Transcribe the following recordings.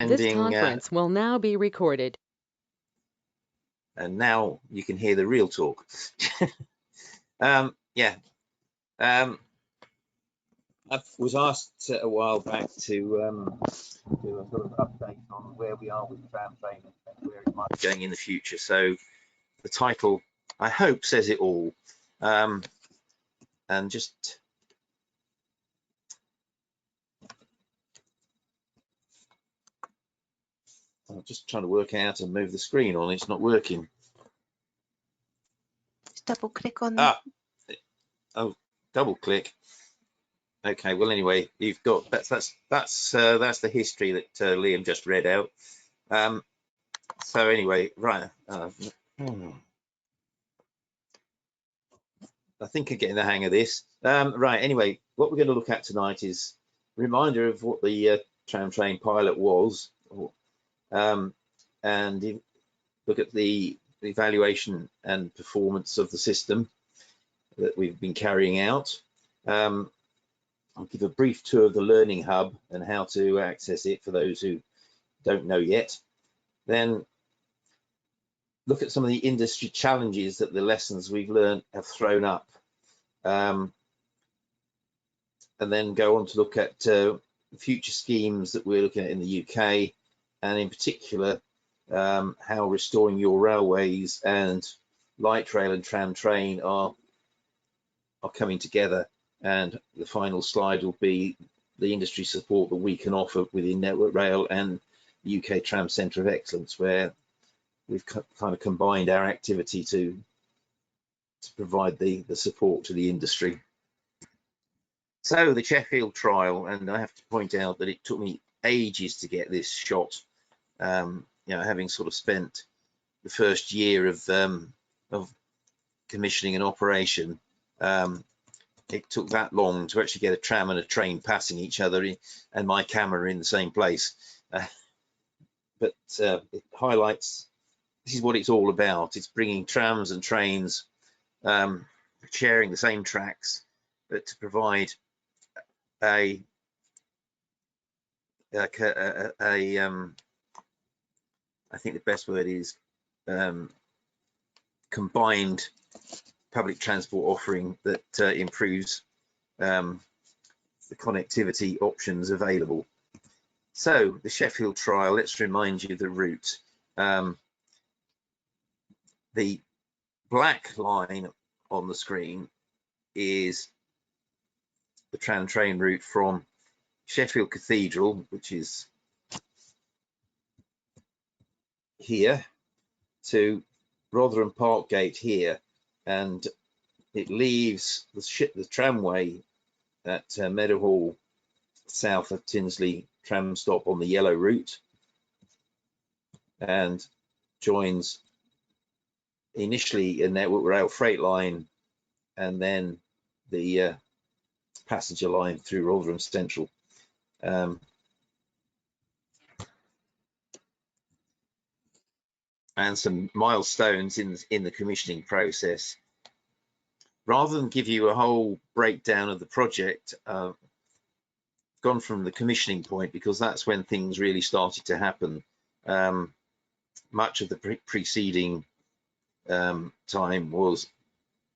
This conference will now be recorded. And now you can hear the real talk. Yeah. I was asked a while back to do a sort of update on where we are with Tram Train and where it might be going in the future. So the title, I hope, says it all. And just I'm just trying to work out and move the screen on. It's not working. Just double click on. Oh, double click. Okay. Well, anyway, you've got that's the history that Liam just read out. So anyway, right. I think I'm getting the hang of this. Right. Anyway, what we're going to look at tonight is a reminder of what the Tram Train pilot was, and look at the evaluation and performance of the system that we've been carrying out. I'll give a brief tour of the Learning Hub and how to access it for those who don't know yet. Then look at some of the industry challenges that the lessons we've learned have thrown up. And then go on to look at future schemes that we're looking at in the UK, and in particular, how restoring your railways and light rail and tram train are coming together. And the final slide will be the industry support that we can offer within Network Rail and the UK Tram Centre of Excellence, where we've kind of combined our activity to provide the support to the industry. So the Sheffield trial, and I have to point out that it took me ages to get this shot. You know, having sort of spent the first year of commissioning an operation, it took that long to actually get a tram and a train passing each other and my camera in the same place. But it highlights this is what it's all about. It's bringing trams and trains sharing the same tracks, but to provide I think the best word is combined public transport offering that improves the connectivity options available. So the Sheffield trial, let's remind you the route. The black line on the screen is the tram train route from Sheffield Cathedral, which is here, to Rotherham Park Gate here, and it leaves the tramway at Meadowhall south of Tinsley tram stop on the yellow route, and joins initially a Network Rail freight line and then the passenger line through Rotherham Central. And some milestones in the commissioning process. Rather than give you a whole breakdown of the project, gone from the commissioning point, because that's when things really started to happen. Much of the preceding time was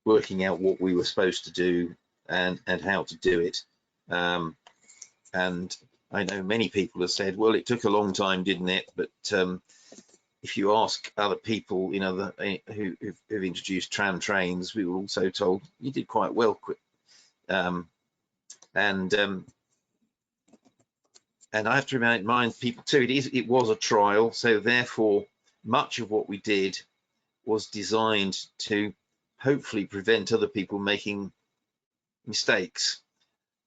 working out what we were supposed to do and how to do it. And I know many people have said, well, it took a long time, didn't it? But if you ask other people, you know, who've introduced tram trains, we were also told you did quite well quick. And I have to remind people too, it was a trial, so therefore much of what we did was designed to hopefully prevent other people making mistakes.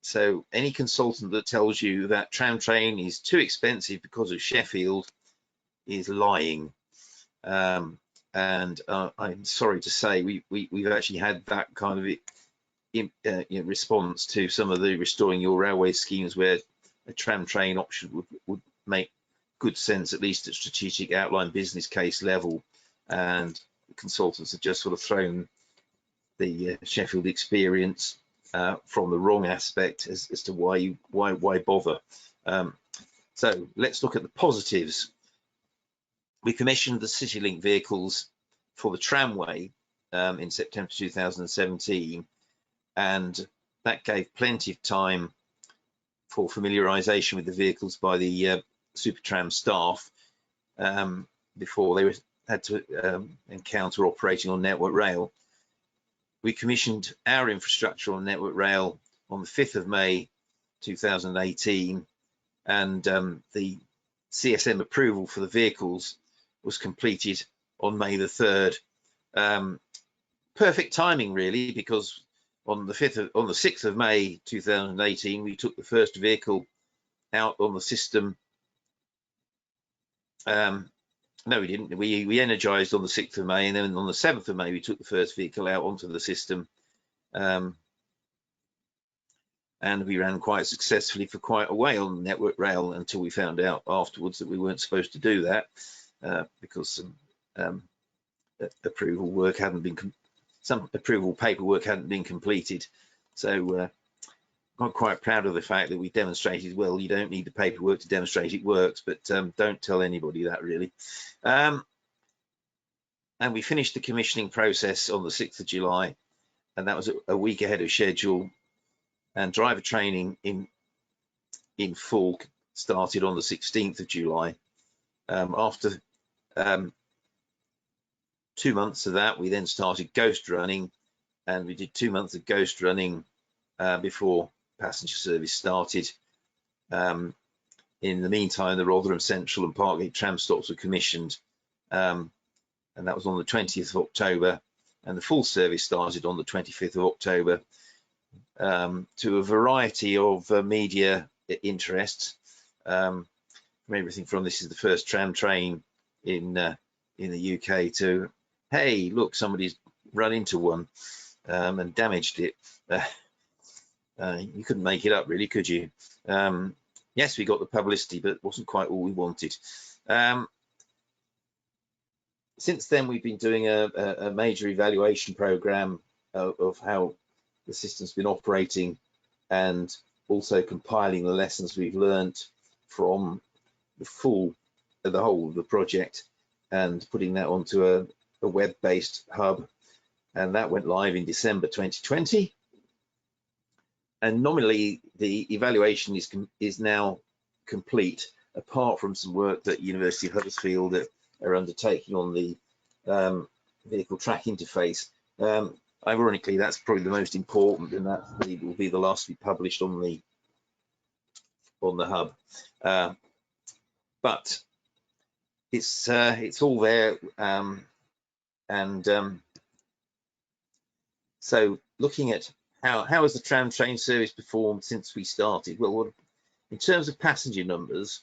So any consultant that tells you that tram train is too expensive because of Sheffield is lying. And I'm sorry to say we've actually had that kind of response to some of the restoring your railway schemes, where a tram train option would make good sense, at least at strategic outline business case level, and consultants have just sort of thrown the Sheffield experience from the wrong aspect as to why bother. So let's look at the positives. We commissioned the CityLink vehicles for the tramway in September 2017, and that gave plenty of time for familiarisation with the vehicles by the Supertram staff before they had to encounter operating on Network Rail. We commissioned our infrastructure on Network Rail on the 5th of May 2018, and the CSM approval for the vehicles was completed on May the 3rd. Perfect timing, really, because on the 6th of May 2018, we took the first vehicle out on the system. No, we didn't. We energized on the 6th of May, and then on the 7th of May, we took the first vehicle out onto the system. And we ran quite successfully for quite a while on Network Rail until we found out afterwards that we weren't supposed to do that because some approval work hadn't been, some approval paperwork hadn't been completed. So I'm quite proud of the fact that we demonstrated, well, you don't need the paperwork to demonstrate it works, but don't tell anybody that, really. And we finished the commissioning process on the 6th of July, and that was a week ahead of schedule. And driver training in full started on the 16th of July. After 2 months of that, we then started ghost running, and we did 2 months of ghost running before passenger service started. In the meantime, the Rotherham Central and Parkgate tram stops were commissioned, and that was on the 20th of October, and the full service started on the 25th of October. To a variety of media interests, from everything from this is the first tram train in the UK to, hey, look, somebody's run into one and damaged it. You couldn't make it up, really, could you? Yes, we got the publicity, but it wasn't quite all we wanted. Since then, we've been doing a major evaluation program of how the system's been operating, and also compiling the lessons we've learned from the whole of the project and putting that onto a web-based hub, and that went live in December 2020. And nominally the evaluation is now complete, apart from some work that University of Huddersfield are undertaking on the vehicle track interface. Ironically, that's probably the most important, and that will be the last to be published on the hub. But it's all there, so looking at how has the tram train service performed since we started? Well, in terms of passenger numbers,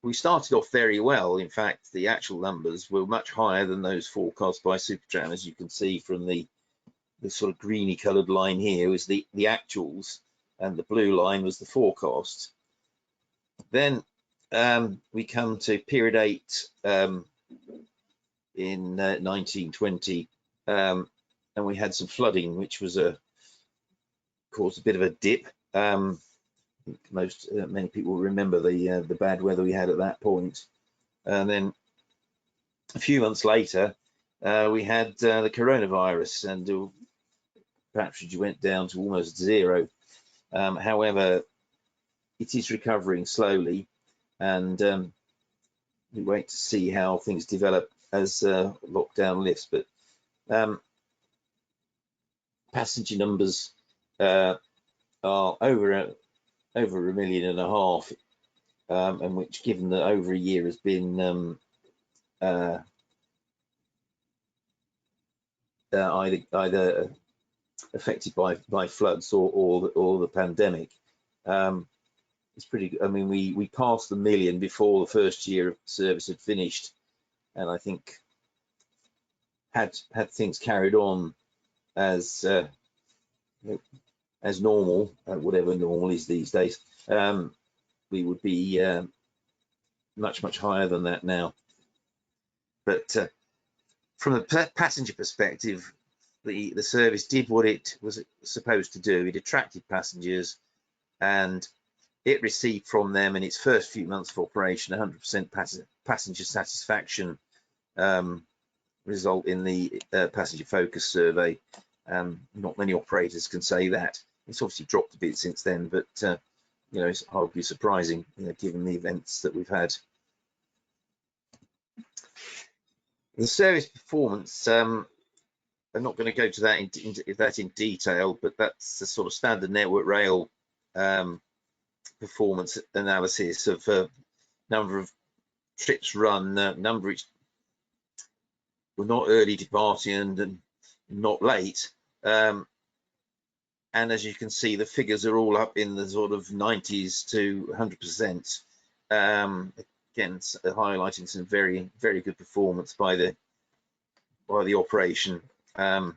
we started off very well. In fact, the actual numbers were much higher than those forecast by Supertram. As you can see from the sort of greeny coloured line here was the actuals, and the blue line was the forecast. Then we come to period 8 in 1920, and we had some flooding, which was caused a bit of a dip. Many people remember the bad weather we had at that point. And then a few months later, we had the coronavirus, and patronage went down to almost zero. However, it is recovering slowly, and we wait to see how things develop as lockdown lifts. But passenger numbers are over 1.5 million, and which, given that over a year has been either affected by floods or the pandemic, it's pretty. I mean, we passed the million before the first year of service had finished, and I think had things carried on as normal, whatever normal is these days, we would be much higher than that now. But from the passenger perspective, the service did what it was supposed to do. It attracted passengers, and it received from them in its first few months of operation 100% passenger satisfaction result in the passenger focus survey. Not many operators can say that. It's obviously dropped a bit since then, but you know, it's hardly surprising, you know, given the events that we've had. The service performance, I'm not going to go to that in detail, but that's the sort of standard Network Rail performance analysis of number of trips run, number which were not early departing and not late. And as you can see, the figures are all up in the sort of 90s to 100%. Again, highlighting some very, very good performance by the operation. And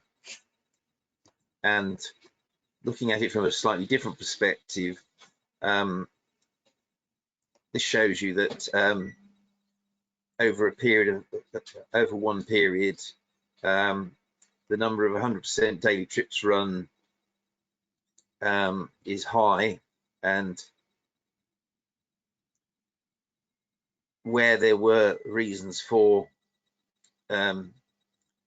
looking at it from a slightly different perspective, this shows you that over a period of one period, the number of 100% daily trips run is high, and where there were reasons for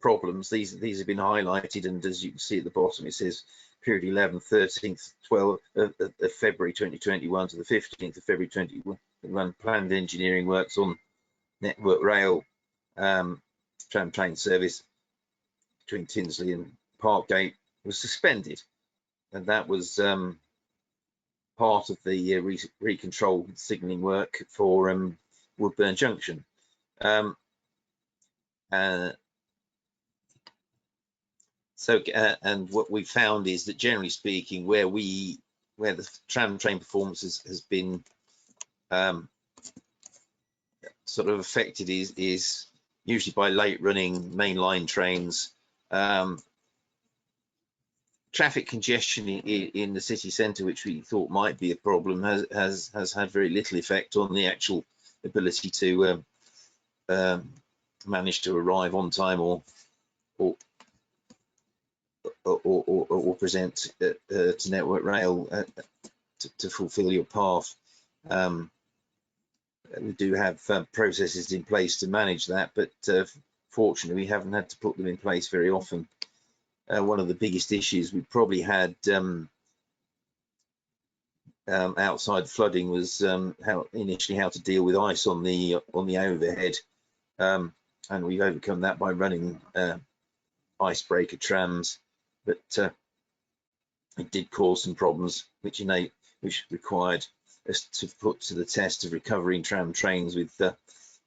problems, these have been highlighted, and as you can see at the bottom, it says period 11th, 13th, 12th of February 2021 to the 15th of February 2021, planned engineering works on Network Rail tram train service between Tinsley and Parkgate was suspended, and that was part of the recontrol signalling work for Woodburn Junction. And what we found is that, generally speaking, where the tram train performance has been sort of affected is usually by late running mainline trains. Traffic congestion in the city centre, which we thought might be a problem, has had very little effect on the actual ability to manage to arrive on time or present to Network Rail to fulfil your path. We do have processes in place to manage that, but fortunately we haven't had to put them in place very often. One of the biggest issues we probably had outside flooding was how to deal with ice on the overhead, and we've overcome that by running icebreaker trams, but it did cause some problems which required us to put to the test of recovering tram trains with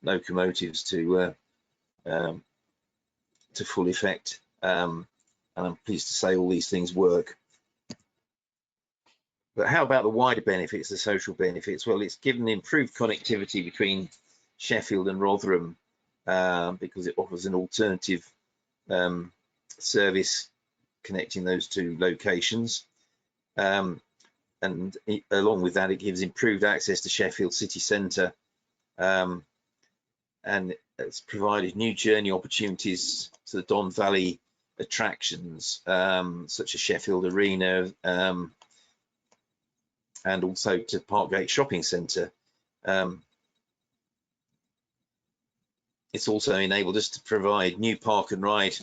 locomotives to full effect. And I'm pleased to say all these things work. But how about the wider benefits, the social benefits? Well, it's given improved connectivity between Sheffield and Rotherham because it offers an alternative service connecting those two locations. And along with that, it gives improved access to Sheffield city centre, and it's provided new journey opportunities to the Don Valley attractions, such as Sheffield Arena, and also to Parkgate Shopping Centre. It's also enabled us to provide new park and ride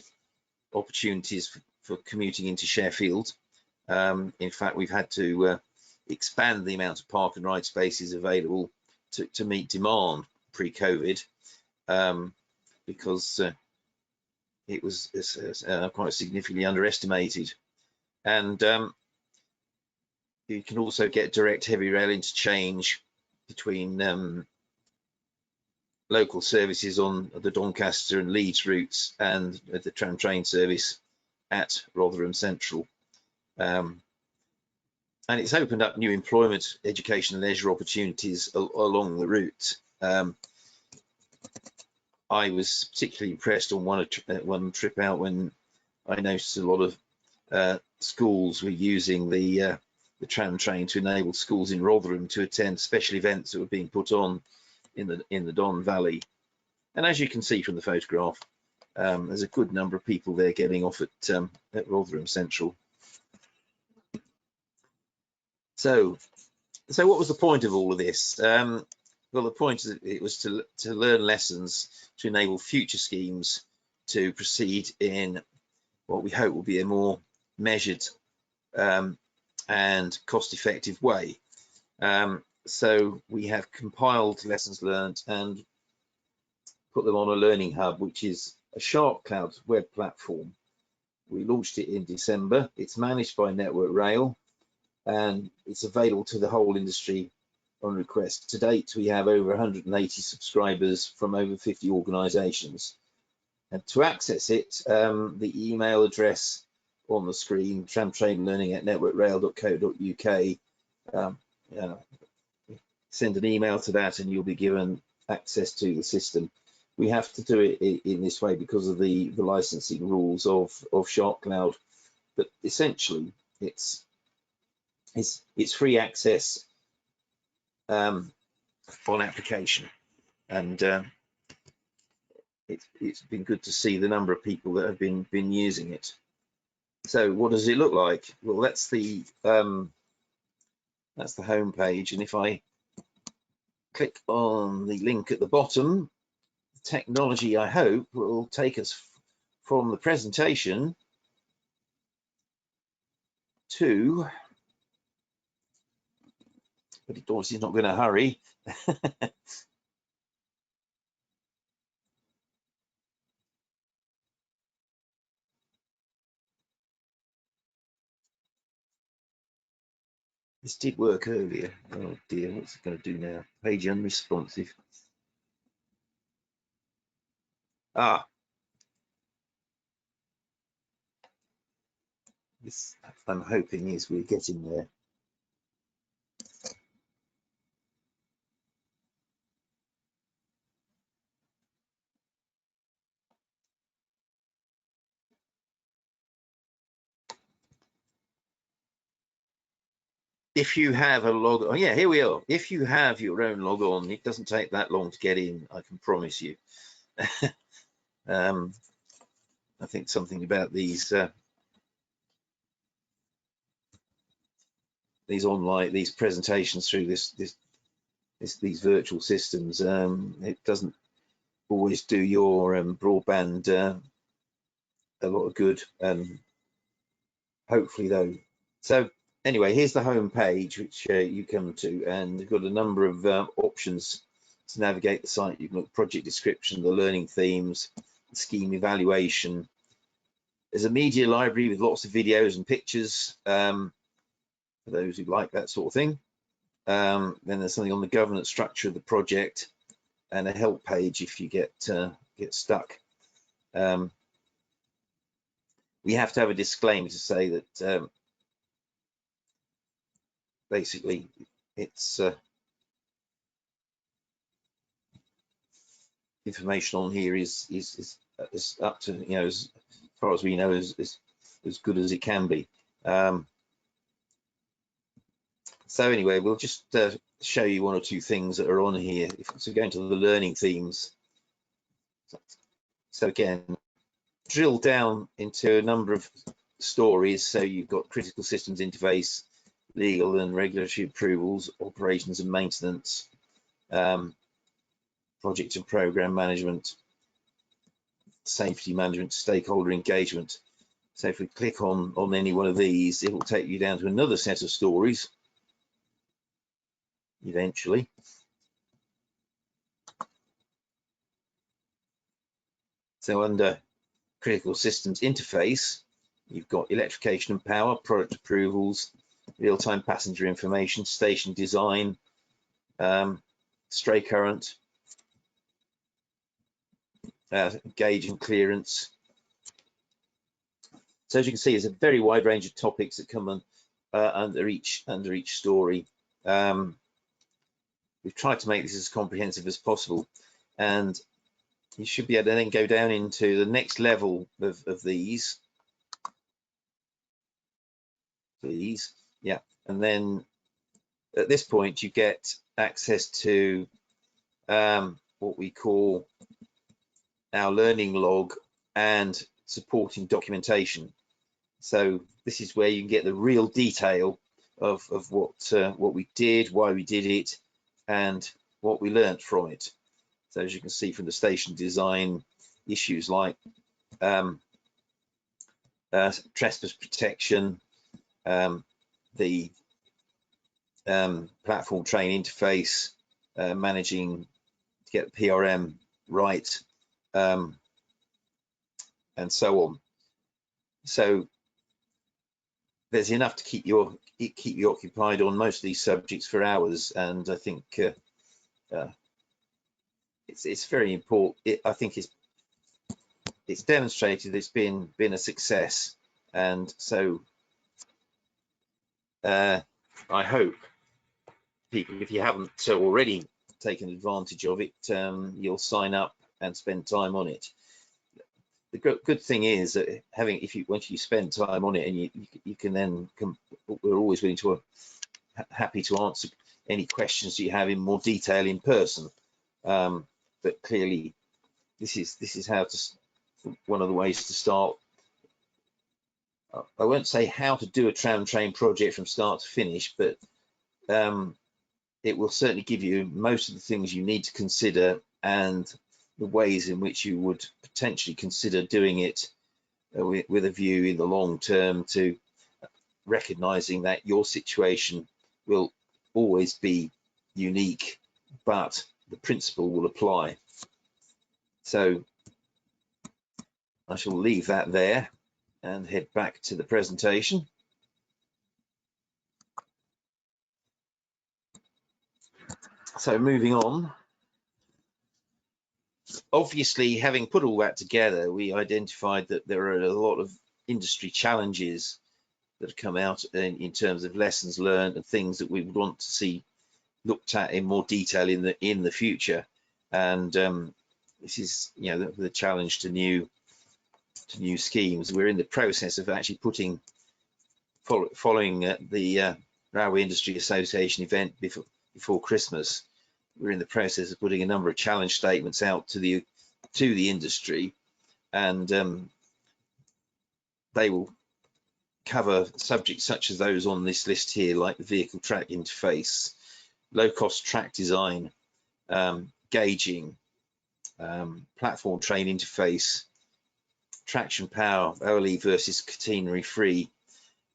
opportunities for commuting into Sheffield. In fact, we've had to expand the amount of park and ride spaces available to meet demand pre-COVID, because it was quite significantly underestimated. And you can also get direct heavy rail interchange between local services on the Doncaster and Leeds routes and the tram train service at Rotherham Central. And it's opened up new employment, education and leisure opportunities along the route. I was particularly impressed on one trip out when I noticed a lot of schools were using the tram train to enable schools in Rotherham to attend special events that were being put on in the Don Valley. And as you can see from the photograph, there's a good number of people there getting off at Rotherham Central. So So what was the point of all of this? Well, the point is it was to learn lessons to enable future schemes to proceed in what we hope will be a more measured and cost-effective way. So we have compiled lessons learned and put them on a learning hub, which is a Shark Cloud web platform. We launched it in December. It's managed by Network Rail, and it's available to the whole industry on request. To date, we have over 180 subscribers from over 50 organisations. And to access it, the email address on the screen, tramtrainlearning@networkrail.co.uk, send an email to that and you'll be given access to the system. We have to do it in this way because of the licensing rules of Shark Cloud, but essentially it's free access on application, and it's been good to see the number of people that have been using it. So what does it look like? Well, that's the home page, and if I click on the link at the bottom, technology, I hope, will take us from the presentation to, but it obviously is not going to hurry. This did work earlier. Oh dear, what's it going to do now? Page unresponsive. Ah, this I'm hoping is we're getting there. If you have a log, oh yeah, here we are. If you have your own log on, it doesn't take that long to get in, I can promise you. I think something about these online, these presentations through these virtual systems, it doesn't always do your broadband a lot of good. Hopefully though. So anyway, here's the home page which you come to, and you've got a number of options to navigate the site. You can look at project description, the learning themes, the scheme evaluation. There's a media library with lots of videos and pictures for those who like that sort of thing. Then there's something on the governance structure of the project, and a help page if you get stuck. We have to have a disclaimer to say that basically it's information on here is up to, you know, as far as we know, is as good as it can be. So anyway, we'll just show you one or two things that are on here. So going to the learning themes. So again, drill down into a number of stories. So you've got critical systems interface, legal and regulatory approvals, operations and maintenance, project and program management, safety management, stakeholder engagement. So if we click on any one of these, it will take you down to another set of stories eventually. So under critical systems interface, you've got electrification and power, product approvals, real-time passenger information, station design, stray current, gauge and clearance. So as you can see, there's a very wide range of topics that come on, under each story. We've tried to make this as comprehensive as possible, and you should be able to then go down into the next level of these. Yeah, and then at this point you get access to what we call our learning log and supporting documentation. So this is where you can get the real detail of what we did, why we did it, and what we learnt from it. So as you can see from the station design, issues like trespass protection, the platform train interface, managing to get the PRM right, and so on. So there's enough to keep you occupied on most of these subjects for hours, and I think it's very important. I think it's demonstrated it's been a success, and so I hope people, if you haven't already taken advantage of it, you'll sign up and spend time on it. The good thing is that once you spend time on it, and you can then we're always willing to happy to answer any questions you have in more detail in person. But clearly, this is how one of the ways to start. I won't say how to do a tram train project from start to finish, but it will certainly give you most of the things you need to consider and the ways in which you would potentially consider doing it with a view in the long term to recognizing that your situation will always be unique, but the principle will apply. So I shall leave that there and head back to the presentation. So moving on, obviously, having put all that together, we identified that there are a lot of industry challenges that have come out in terms of lessons learned and things that we would want to see looked at in more detail in the future. And this is, the challenge to new schemes. We're in the process of actually following the Railway Industry Association event before Christmas. We're in the process of putting a number of challenge statements out to the industry, and they will cover subjects such as those on this list here, like the vehicle track interface, low-cost track design, gauging, platform train interface, traction power, OLE versus catenary free,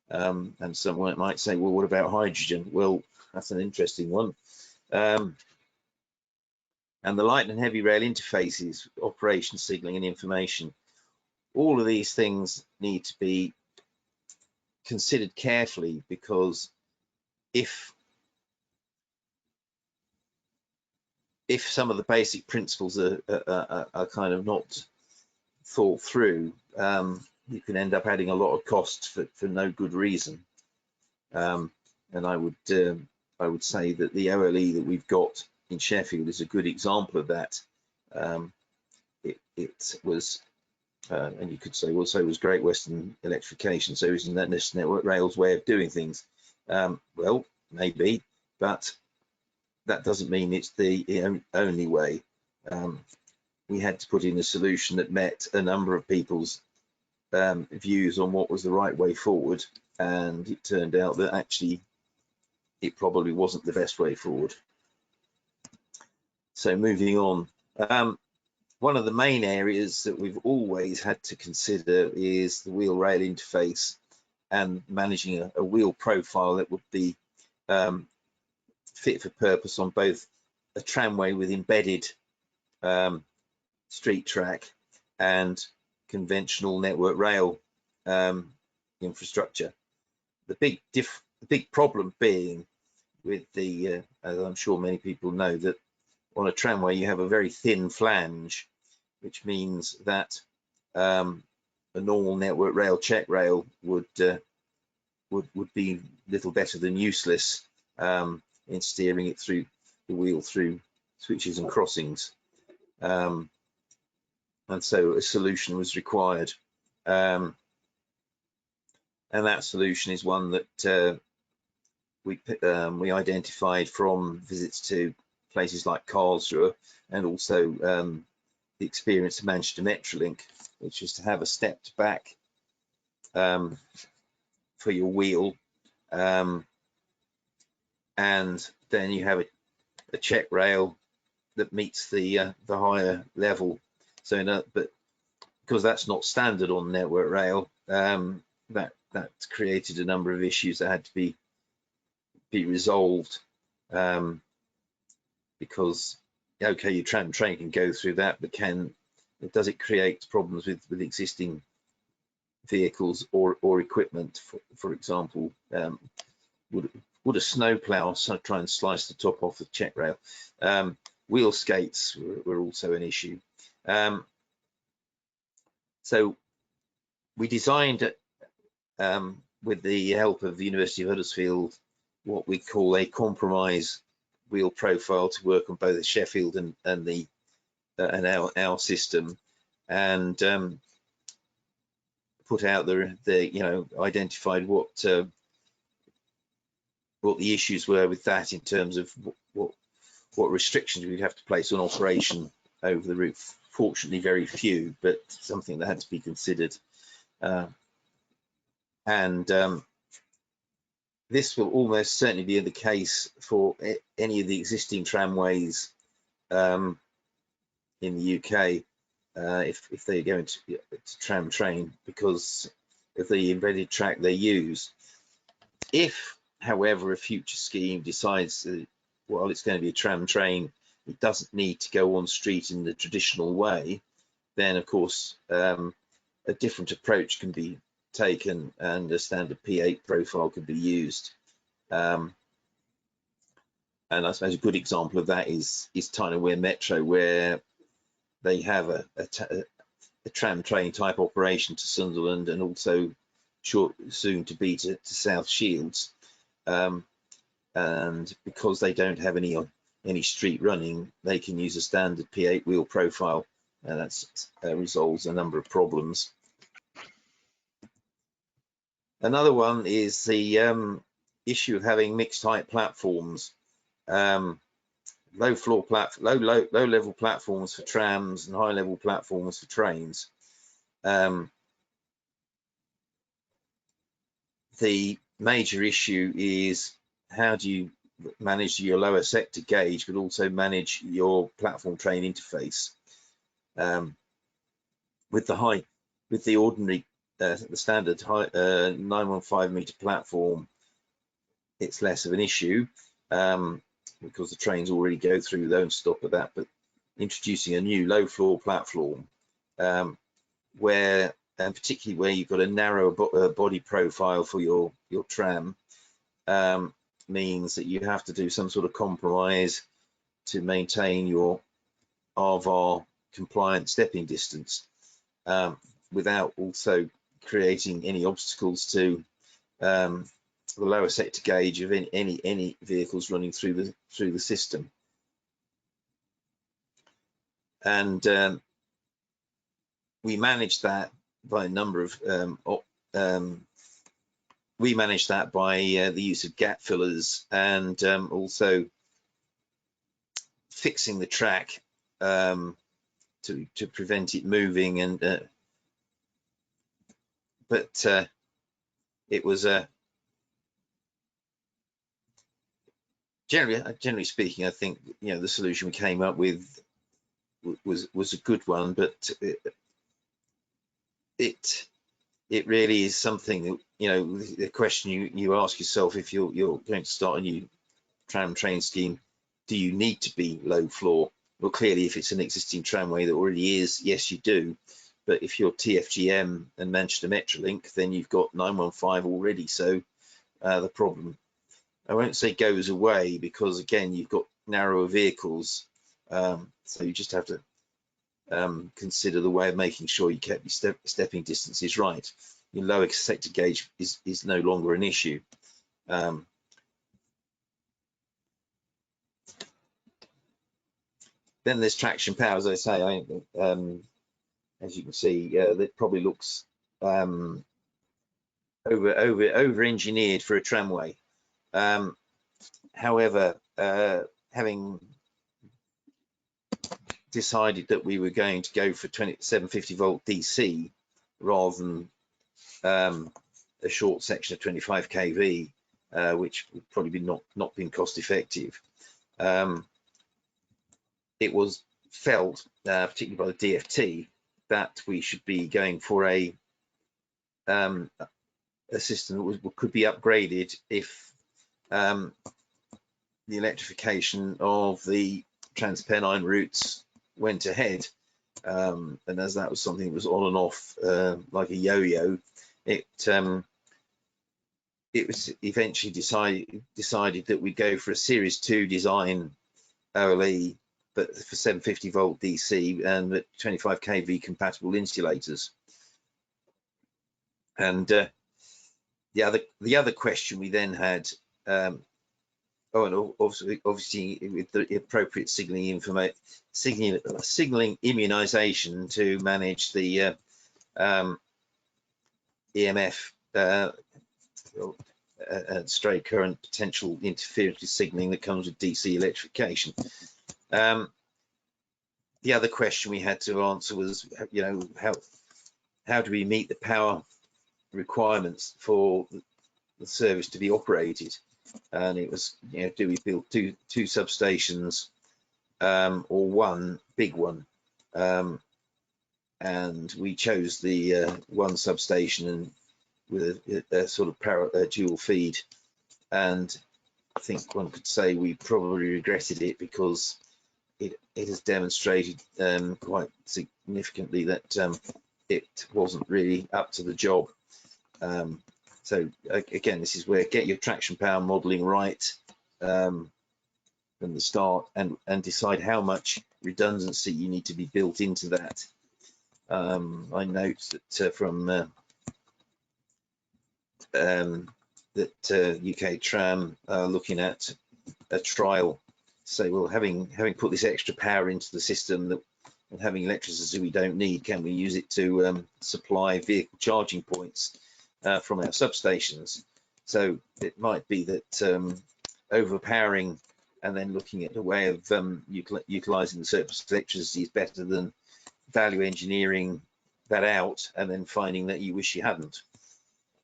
and someone might say, well, what about hydrogen? Well, that's an interesting one. And the light and heavy rail interfaces, operation signaling and information. All of these things need to be considered carefully, because if some of the basic principles are kind of not thought through, you can end up adding a lot of costs for no good reason. And I would say that the OLE that we've got in Sheffield is a good example of that. It was, and you could say, well, so was Great Western Electrification, so isn't that Network Rail's way of doing things? Well, maybe, but that doesn't mean it's the only way. We had to put in a solution that met a number of people's views on what was the right way forward, and it turned out that actually it probably wasn't the best way forward. So moving on, one of the main areas that we've always had to consider is the wheel rail interface and managing a wheel profile that would be fit for purpose on both a tramway with embedded street track and conventional network rail infrastructure. The big problem being with the, as I'm sure many people know, that on a tramway you have a very thin flange, which means that a normal network rail check rail would be little better than useless in steering it through the wheel through switches and crossings. And so a solution was required, and that solution is one that we identified from visits to places like Karlsruhe, and also the experience of Manchester Metrolink, which is to have a stepped back for your wheel, and then you have a check rail that meets the higher level. So but because that's not standard on Network Rail, that created a number of issues that had to be resolved, because okay, your tram train can go through that, but does it create problems with existing vehicles or equipment? For example, would a snowplow try and slice the top off the check rail? Wheel skates were also an issue. So we designed, with the help of the University of Huddersfield, what we call a compromise wheel profile to work on both the Sheffield and our system, and put out identified what the issues were with that in terms of what restrictions we'd have to place on operation over the route. Fortunately, very few, but something that had to be considered. This will almost certainly be the case for any of the existing tramways in the UK, if they go into Tram Train, because of the embedded track they use. If, however, a future scheme decides that, well, it's going to be a tram train, it doesn't need to go on street in the traditional way, then of course a different approach can be taken and a standard P8 profile can be used. And I suppose a good example of that is Tyne & Wear Metro, where they have a tram train type operation to Sunderland and also soon to be to South Shields. And because they don't have any street running, they can use a standard P8 wheel profile, and that resolves a number of problems. Another one is the issue of having mixed height platforms, low level platforms for trams and high level platforms for trains. The major issue is, how do you manage your lower sector gauge but also manage your platform train interface? With the ordinary the standard 915 meter platform, it's less of an issue, because the trains already go through, don't stop at that. But introducing a new low floor platform, where, and particularly where you've got a narrow body profile for your tram, means that you have to do some sort of compromise to maintain your RVAR compliant stepping distance, without also creating any obstacles to the lower sector gauge of any vehicles running through the system. And we manage that by a number of the use of gap fillers, and also fixing the track to prevent it moving. And but it was generally speaking, I think the solution we came up with was a good one, but it really is something that, the question you ask yourself, if you're going to start a new tram train scheme, do you need to be low floor? Well, clearly, if it's an existing tramway that already is, yes, you do. But if you're TFGM and Manchester Metrolink, then you've got 915 already. So the problem, I won't say goes away, because again, you've got narrower vehicles. So you just have to consider the way of making sure you kept your stepping distances right. Your lower sector gauge is no longer an issue. Then there's traction power, as I say. As you can see, that probably looks over engineered for a tramway. However, having decided that we were going to go for 750 volt DC rather than a short section of 25 kV, which would probably be not been cost effective. It was felt, particularly by the DfT, that we should be going for a system that could be upgraded if the electrification of the Transpennine routes went ahead. And as that was something that was on and off like a yo-yo, it was eventually decided that we'd go for a Series 2 design OLE, but for 750 volt DC and at 25 kV compatible insulators. And the other question we then had, and obviously with the appropriate signaling immunization to manage the EMF stray current potential interference with signaling that comes with DC electrification. The other question we had to answer was, how do we meet the power requirements for the service to be operated? And it was, do we build two substations or one big one? And we chose the one substation and with a sort of dual feed. And I think one could say we probably regretted it, because it has demonstrated quite significantly that it wasn't really up to the job. So again, this is where get your traction power modeling right from the start, and decide how much redundancy you need to be built into that. I note that from that UK Tram looking at a trial, say, well, having put this extra power into the system and having electricity we don't need, can we use it to supply vehicle charging points from our substations? So it might be that overpowering and then looking at a way of utilizing the surplus electricity is better than value engineering that out and then finding that you wish you hadn't.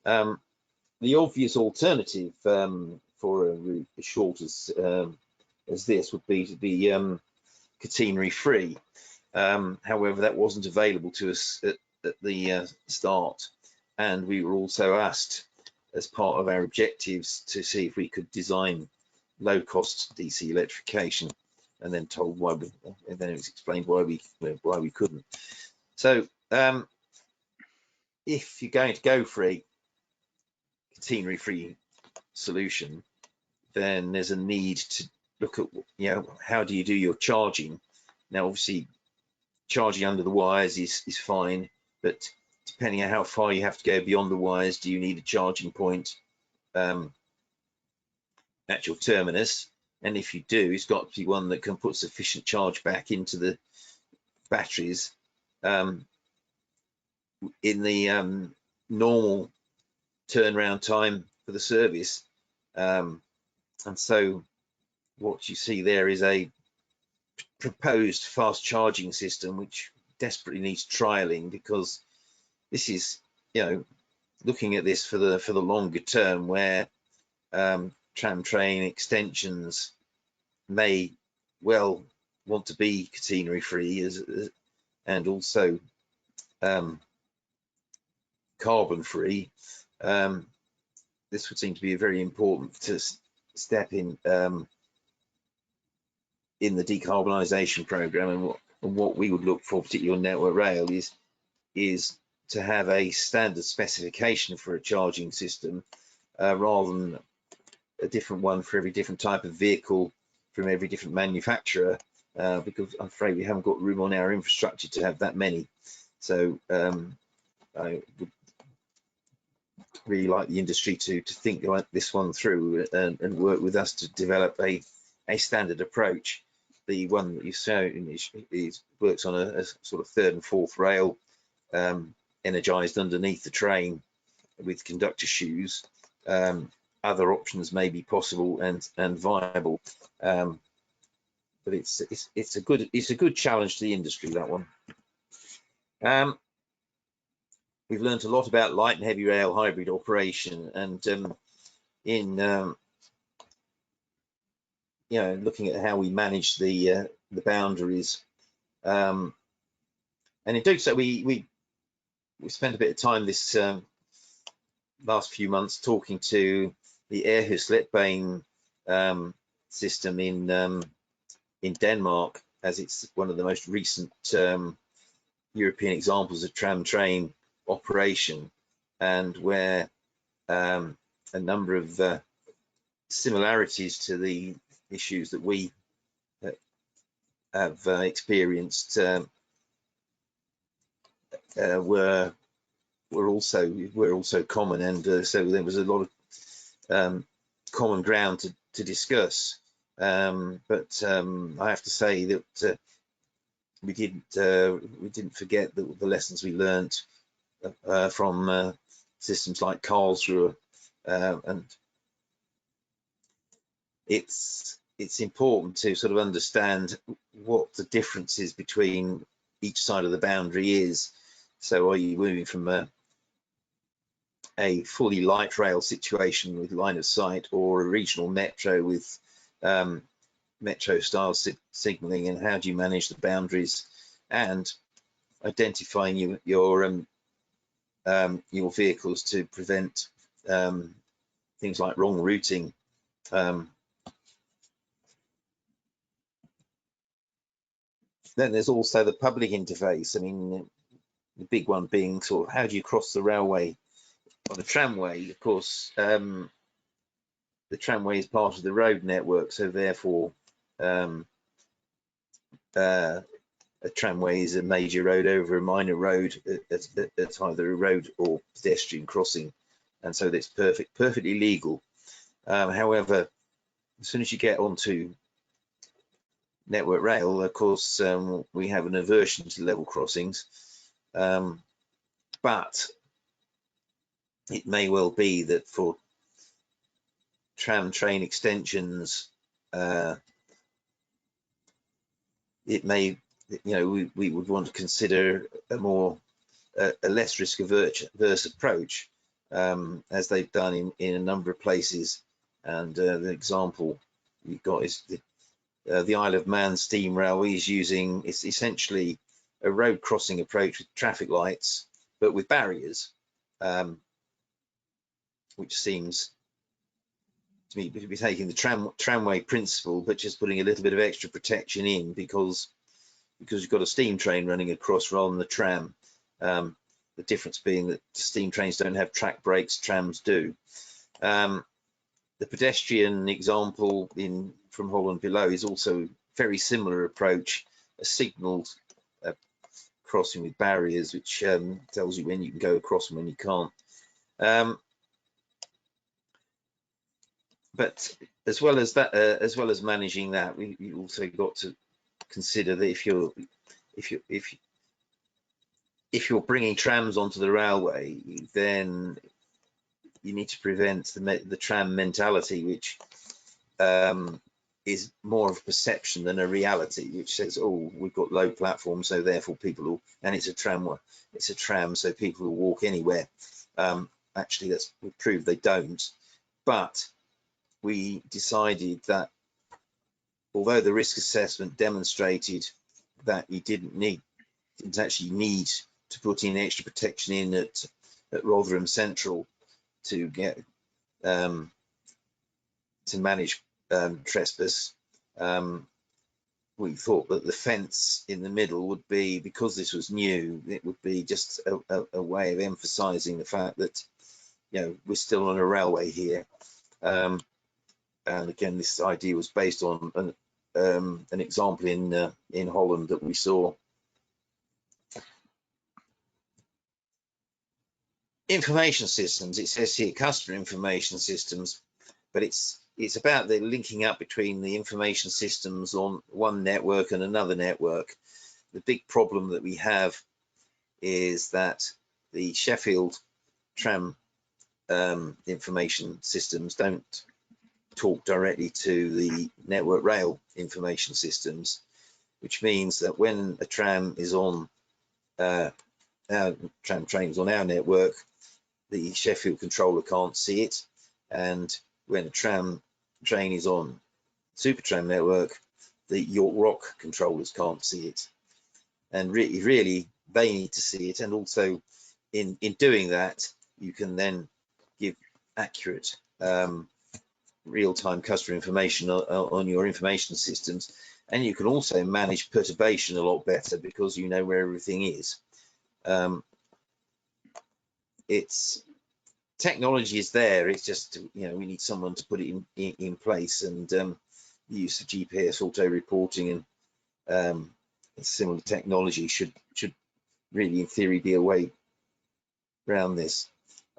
The obvious alternative for a route as short as this would be to be catenary free. However, that wasn't available to us at the start, and we were also asked as part of our objectives to see if we could design low-cost DC electrification, and then told why and then it was explained why we couldn't. So if you're going to go for a catenary free solution, then there's a need to look at, how do you do your charging? Now, obviously, charging under the wires is fine, but depending on how far you have to go beyond the wires, do you need a charging point at your terminus? And if you do, it's got to be one that can put sufficient charge back into the batteries in the normal turnaround time for the service. And so what you see there is a proposed fast charging system which desperately needs trialing, because this is, looking at this for the longer term, where tram train extensions may well want to be catenary free and also carbon free. This would seem to be a very important step in the decarbonisation programme, and what we would look for, particularly on Network Rail, is to have a standard specification for a charging system rather than a different one for every different type of vehicle from every different manufacturer, because I'm afraid we haven't got room on our infrastructure to have that many. So I would really like the industry to think like this one through and work with us to develop a standard approach. The one that you've shown works on a sort of third and fourth rail, energized underneath the train with conductor shoes. Other options may be possible and viable, but it's a good challenge to the industry, that one. We've learned a lot about light and heavy rail hybrid operation, and in you know, looking at how we manage the boundaries, and in doing so, we spent a bit of time this last few months talking to the Aarhusletbane system in Denmark, as it's one of the most recent European examples of tram train operation, and where a number of similarities to the issues that we have experienced were also common, and so there was a lot of common ground to discuss. But I have to say that we didn't forget the lessons we learned from systems like Karlsruhe, and it's important to sort of understand what the differences between each side of the boundary is. So are you moving from a fully light rail situation with line of sight, or a regional metro with metro style signaling, and how do you manage the boundaries and identifying your vehicles to prevent things like wrong routing. Then there's also the public interface. I mean, the big one being sort of how do you cross the railway on a tramway? Of course, the tramway is part of the road network, so therefore a tramway is a major road over a minor road at either a road or pedestrian crossing, and so that's perfectly legal. However, as soon as you get onto network rail, of course, we have an aversion to level crossings, but it may well be that for tram train extensions, it may, you know, we would want to consider a less risk averse approach, as they've done in a number of places. And the example you've got is the Isle of Man steam railway is using, it's essentially a road crossing approach with traffic lights, but with barriers, which seems to me to be taking the tramway principle, but just putting a little bit of extra protection in, because you've got a steam train running across rather than the tram. The difference being that steam trains don't have track brakes, trams do. The pedestrian example from Holland below is also very similar approach, a signalled crossing with barriers, which tells you when you can go across and when you can't. But as well as that, as well as managing that, you also got to consider that if you're bringing trams onto the railway, then you need to prevent the tram mentality, which is more of a perception than a reality, which says, oh, we've got low platforms, so therefore people will, and it's a tram, so people will walk anywhere. Actually, we've proved they don't. But we decided that although the risk assessment demonstrated that you didn't actually need to put in extra protection in at Rotherham Central to get to manage trespass, we thought that the fence in the middle would be, because this was new, it would be just a way of emphasizing the fact that, you know, we're still on a railway here. And again, this idea was based on an example in Holland that we saw. Information systems, it says here customer information systems, but it's about the linking up between the information systems on one network and another network. The big problem that we have is that the Sheffield tram information systems don't talk directly to the network rail information systems, which means that when a tram is on our tram trains on our network, the Sheffield controller can't see it, and when a tram train is on Supertram network, the York Rock controllers can't see it, and really they need to see it. And also in doing that, you can then give accurate real-time customer information on your information systems, and you can also manage perturbation a lot better because you know where everything is. It's technology is there, it's just, you know, we need someone to put it in place, and the use of GPS auto reporting and similar technology should really in theory be a way around this.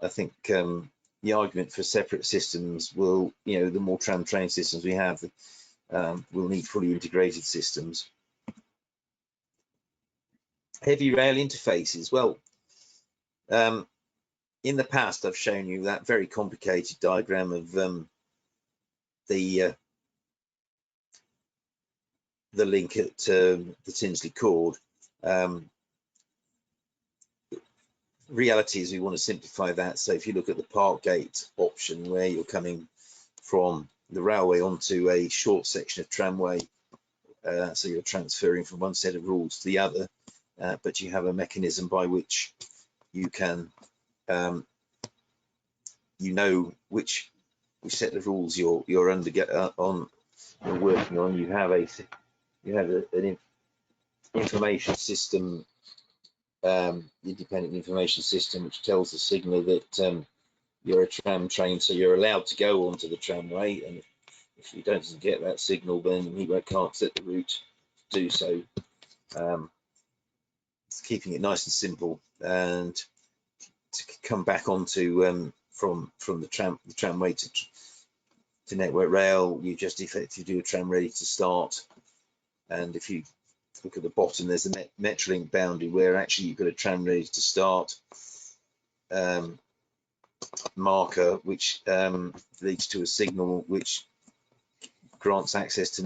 I think the argument for separate systems will, you know, the more tram train systems we have, we'll need fully integrated systems. Heavy rail interfaces. Well, in the past, I've shown you that very complicated diagram of the link at the Tinsley Cord. Reality is we want to simplify that. So if you look at the park gate option, where you're coming from the railway onto a short section of tramway, so you're transferring from one set of rules to the other, but you have a mechanism by which you can you know which set of rules you're working on. You have an information system, independent information system, which tells the signal that you're a tram train, so you're allowed to go onto the tramway, and if you don't get that signal, then you can't set the route to do so. It's keeping it nice and simple, and to come back onto from the tramway to network rail, you just effectively do a tram ready to start. And if you look at the bottom, there's a Metrolink boundary where actually you've got a tram ready to start marker, which leads to a signal which grants access to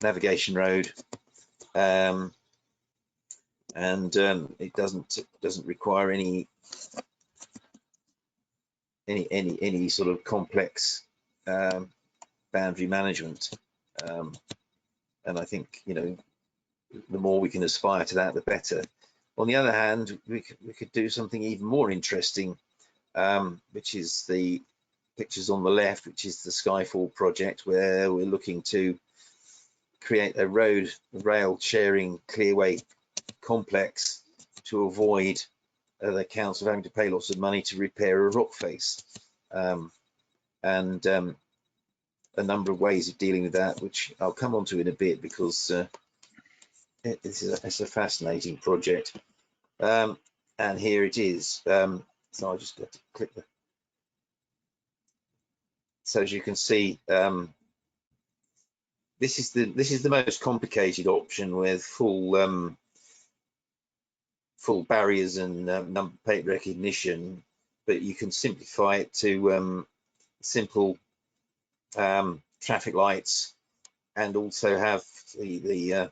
navigation road, and it doesn't require any sort of complex boundary management. And I think, you know, the more we can aspire to that, the better. On the other hand, we could do something even more interesting, which is the pictures on the left, which is the Skyfall project, where we're looking to create a rail sharing clearway complex to avoid the council having to pay lots of money to repair a rock face, and a number of ways of dealing with that, which I'll come on to in a bit, because it's a fascinating project. And here it is. So I'll just get to click the. So as you can see, this is the most complicated option, with full barriers and number plate recognition, but you can simplify it to simple traffic lights, and also have the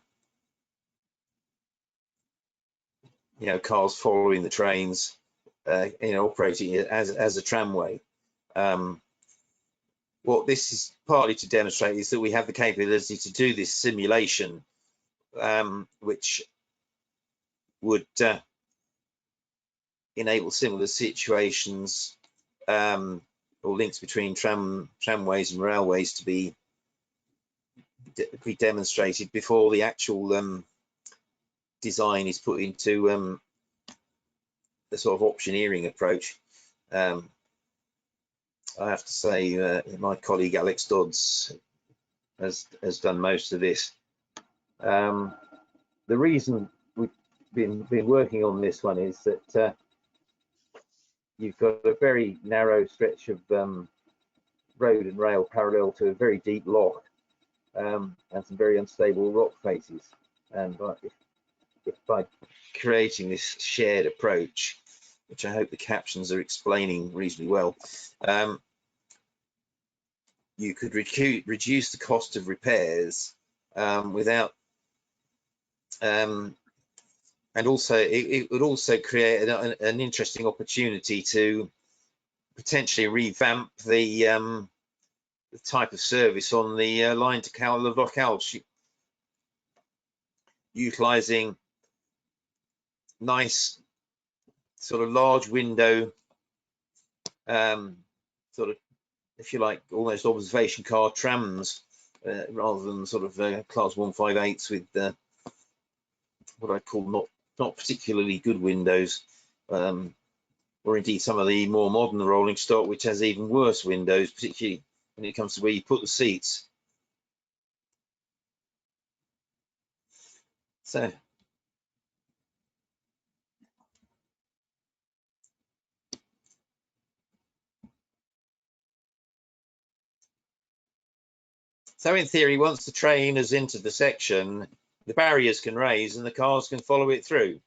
you know, cars following the trains, you know, operating as a tramway. What this is partly to demonstrate is that we have the capability to do this simulation, which would enable similar situations, or links between tramways and railways to be demonstrated before the actual design is put into the sort of optioneering approach. I have to say, my colleague Alex Dodds has done most of this. The reason we've been working on this one is that you've got a very narrow stretch of road and rail parallel to a very deep lock, and some very unstable rock faces. And if by creating this shared approach, which I hope the captions are explaining reasonably well, you could reduce the cost of repairs without, and also it would also create an interesting opportunity to potentially revamp the type of service on the line to Calais, utilising nice sort of large window, sort of, if you like, almost observation car trams, rather than sort of class 158s with what I call not particularly good windows, or indeed some of the more modern rolling stock, which has even worse windows, particularly when it comes to where you put the seats. So in theory, once the train has entered the section, the barriers can raise and the cars can follow it through.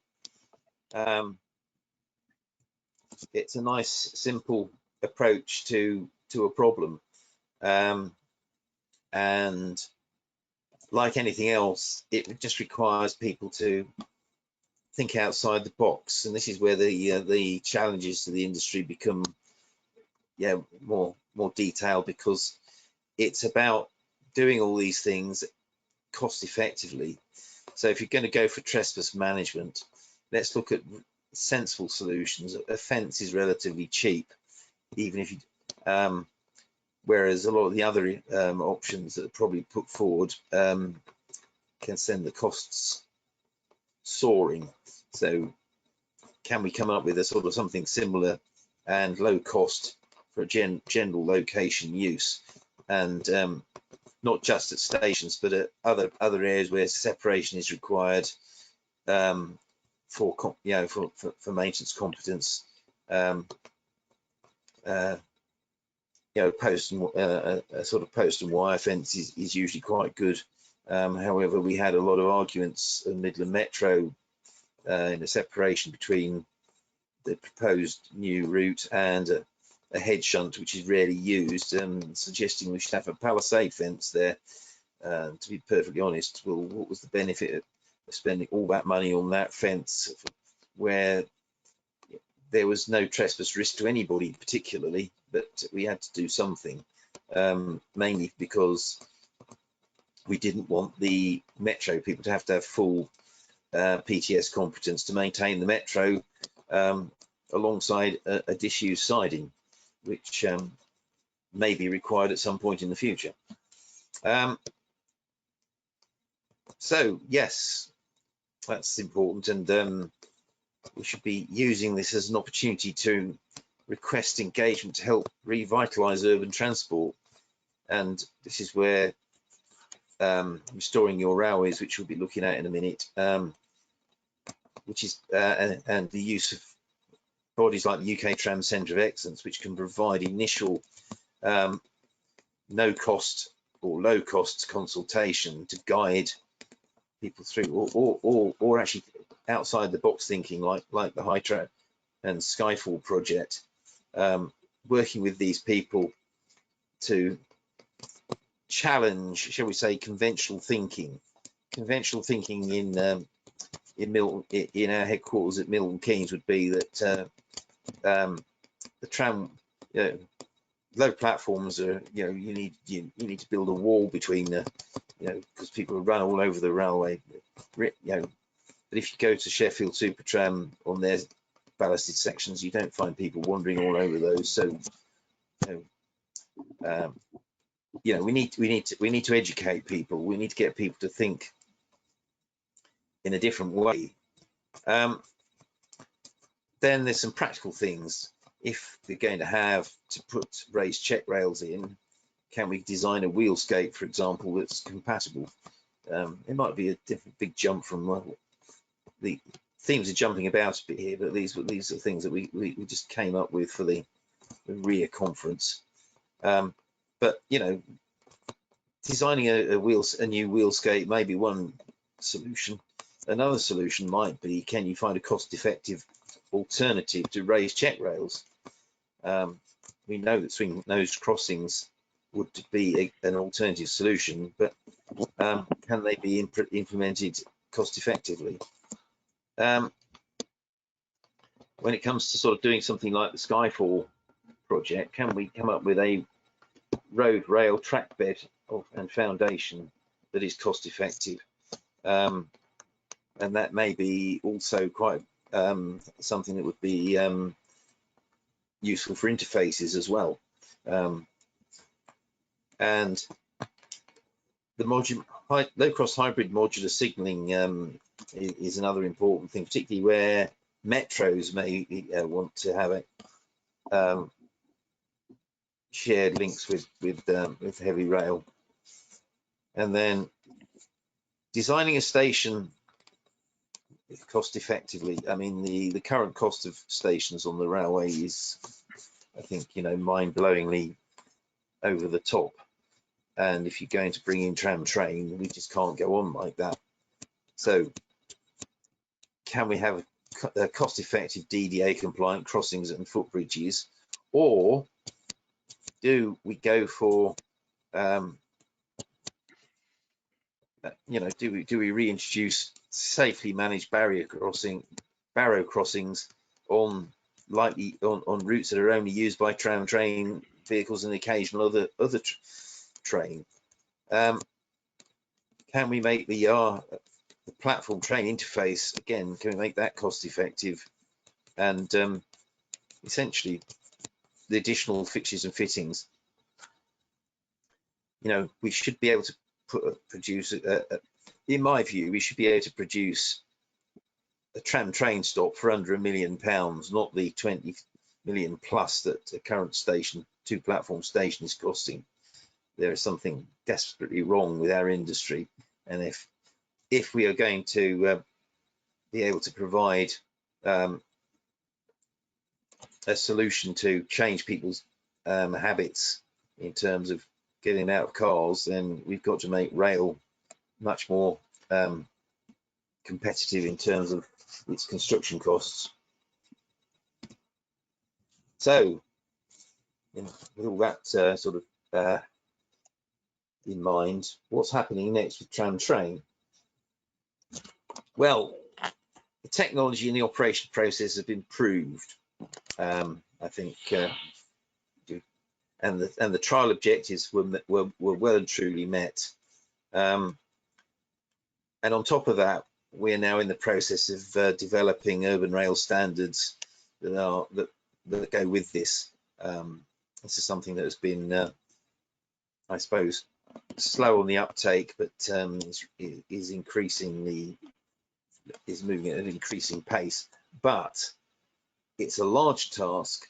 It's a nice, simple approach to a problem. And like anything else, it just requires people to think outside the box. And this is where the challenges to the industry become more detailed, because it's about doing all these things cost effectively. So if you're going to go for trespass management, let's look at sensible solutions. A fence is relatively cheap, even if you whereas a lot of the other options that are probably put forward can send the costs soaring. So can we come up with a sort of something similar and low cost for general location use, and not just at stations, but at other areas where separation is required for maintenance competence. Post and a sort of post and wire fence is usually quite good. However, we had a lot of arguments in Midland Metro in the separation between the proposed new route and a head shunt, which is rarely used, suggesting we should have a palisade fence there. To be perfectly honest, well, what was the benefit of spending all that money on that fence where there was no trespass risk to anybody particularly, but we had to do something, mainly because we didn't want the metro people to have full PTS competence to maintain the metro alongside a disused siding, which may be required at some point in the future. So yes, that's important, and we should be using this as an opportunity to request engagement to help revitalise urban transport. And this is where restoring your railways, which we'll be looking at in a minute, which is and the use of bodies like the UK Tram Centre of Excellence, which can provide initial no cost or low cost consultation to guide people through, or actually outside the box thinking, like the Hydro and Skyfall project, working with these people to challenge, shall we say, conventional thinking in our headquarters at Milton Keynes would be that the tram, low platforms are, you need to build a wall between the, because people run all over the railway, but if you go to Sheffield Supertram on their ballasted sections, you don't find people wandering all over those. So we need to educate people. We need to get people to think in a different way. Then there's some practical things. If they're going to have to put raised check rails in, can we design a wheelscape, for example, that's compatible? It might be a big jump from the themes are jumping about a bit here, but these are things that we just came up with for the RIA conference. But designing a new wheelscape may be one solution. Another solution might be, can you find a cost-effective alternative to raised check rails? We know that swing nose crossings would be an alternative solution, but can they be implemented cost-effectively? When it comes to sort of doing something like the Skyfall project, can we come up with a road, rail, track bed and foundation that is cost effective? And that may be also quite something that would be useful for interfaces as well. And the low-cost hybrid modular signalling is another important thing, particularly where metros may want to have a shared links with heavy rail. And then designing a station cost effectively. I mean, the current cost of stations on the railway is, I think, mind-blowingly over the top. And if you're going to bring in tram train, we just can't go on like that. So can we have a cost-effective DDA compliant crossings and footbridges, or do we go for do we reintroduce safely managed barrow crossings on routes that are only used by tram train vehicles and occasional other train? Can we make the platform train interface, again, can we make that cost effective? And essentially the additional fixtures and fittings, we should be able to produce in my view, we should be able to produce a tram train stop for under £1 million, not the 20 million plus that a current station, 2 platform station, is costing. There is something desperately wrong with our industry, and if we are going to be able to provide a solution to change people's habits in terms of getting out of cars, then we've got to make rail much more competitive in terms of its construction costs. So, with all that sort of in mind, what's happening next with tram train? Well, the technology and the operation process have been proved, I think, and the trial objectives were well and truly met. And on top of that, we are now in the process of developing urban rail standards that go with this. This is something that has been, I suppose, slow on the uptake, but is moving at an increasing pace. But it's a large task,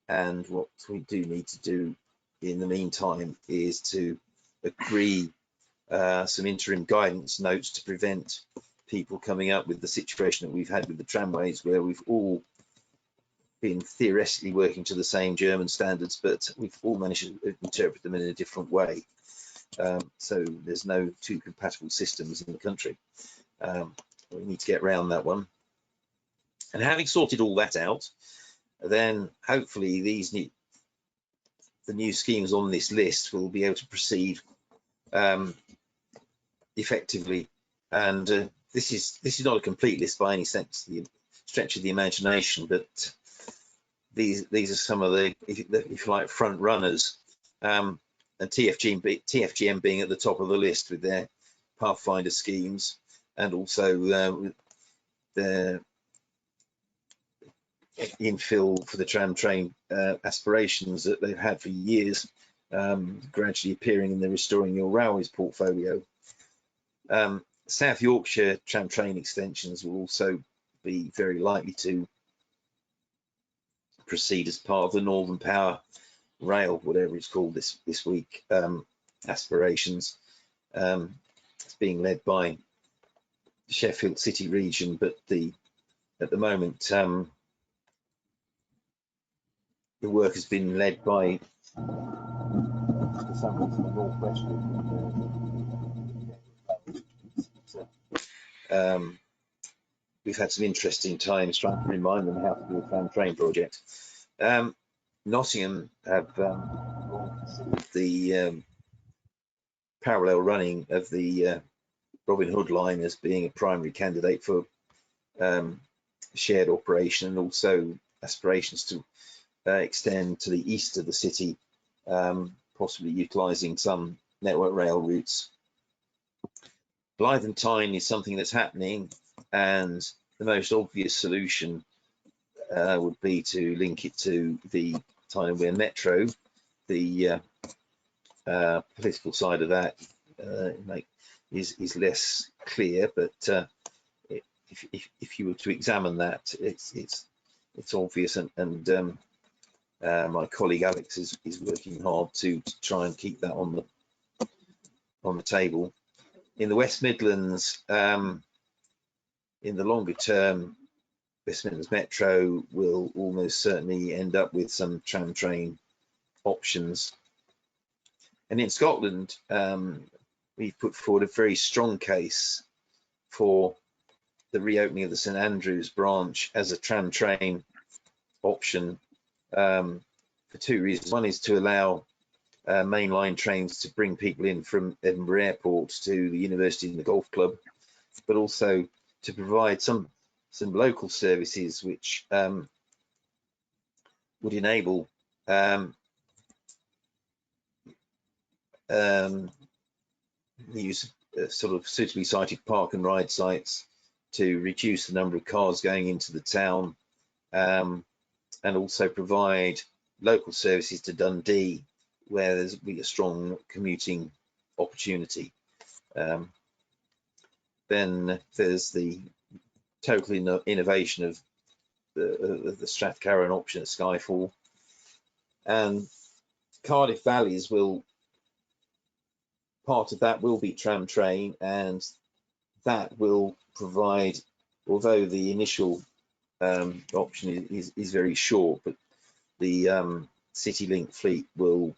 and what we do need to do in the meantime is to agree some interim guidance notes to prevent people coming up with the situation that we've had with the tramways, where we've all been theoretically working to the same German standards, but we've all managed to interpret them in a different way. So there's no 2 compatible systems in the country. We need to get around that one. And having sorted all that out, then hopefully the new schemes on this list will be able to proceed effectively. And this is not a complete list by any stretch of the imagination, but these are some of the, if you like, front runners, and TFGM being at the top of the list with their Pathfinder schemes, and also the infill for the tram train aspirations that they've had for years, gradually appearing in the Restoring Your Railways portfolio. South Yorkshire tram train extensions will also be very likely to proceed as part of the Northern Power Rail, whatever it's called this week, aspirations. It's being led by the Sheffield City region, but at the moment the work has been led by, for some reason, the Northwest. We've had some interesting times trying to remind them how to do a tram train project. Nottingham have the parallel running of the Robin Hood line as being a primary candidate for shared operation, and also aspirations to extend to the east of the city, possibly utilising some Network Rail routes. Blythe and Tyne is something that's happening, and the most obvious solution would be to link it to the Tyne and Wear Metro. The political side of that is less clear, but if you were to examine that, it's obvious, and my colleague Alex is working hard to try and keep that on the table. In the West Midlands, in the longer term, West Midlands Metro will almost certainly end up with some tram train options. And in Scotland, we've put forward a very strong case for the reopening of the St Andrews branch as a tram train option, for two reasons. One is to allow mainline trains to bring people in from Edinburgh Airport to the university and the golf club, but also to provide some local services which would enable use sort of suitably sited park and ride sites to reduce the number of cars going into the town, and also provide local services to Dundee, where there's be a strong commuting opportunity. Then there's the total innovation of the Strathcarron option at Skyfall, and Cardiff Valleys will, part of that will be tram train, and that will provide, although the initial option is very short, but the CityLink fleet will